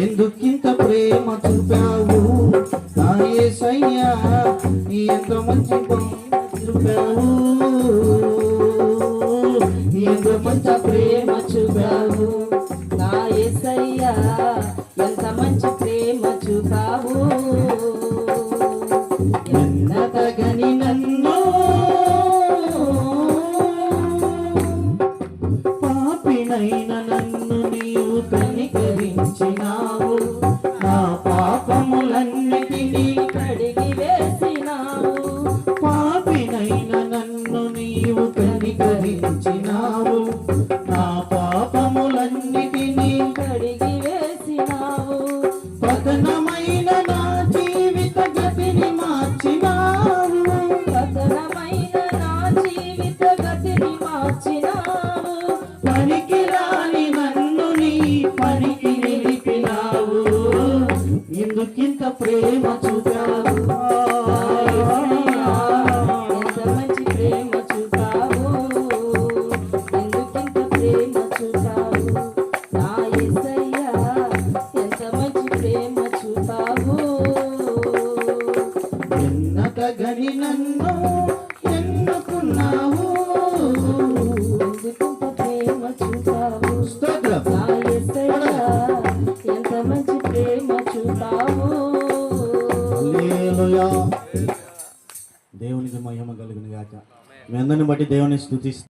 ఎందుకింత ప్రేమ చూపావు నా యేసయ్యా, ఎంత మంచి చూపావు, ఎంత మంచి ప్రేమ చూపావు నా యేసయ్యా, ఎంత మంచి ప్రేమ చూపావు. ఎన్నతగని నన్ను పాపినైన నన్ను నీవు కనికరించినావు, నా పాపములన్నిటినీ కడిగి వేసినావు. పాపినైన నన్ను నీవు కనికరించినావు, నా పాపములన్నిటినీ కడిగి వేసినావు. పతనమైన నా జీవిత గతిని మార్చినావు, పతనమైన నా జీవిత గతిని మార్చినావు. పనికిరాని నన్ను నీ పనికి నిలిపినావు, ఎందుకింత ప్రేమ చూపావు, ఎంత మంచి ప్రేమ చూపావు, ఎందుకింత ప్రేమ చూపావు. నా యేసయ్యా, ఎంత మంచి ప్రేమ చూపావు. ఎన్నతగని నన్ను ఎన్నుకున్నావు, ఎందుకింత ప్రేమ చూపావు. స్తోత్రం. నా యేసయ్యా, ఎంత మంచి ప్రేమ చూపావు. హల్లెలూయా. దేవునికి మహిమ కలుగును గాక. మీ అందరిని బట్టి దేవుని స్తుతిస్తాను.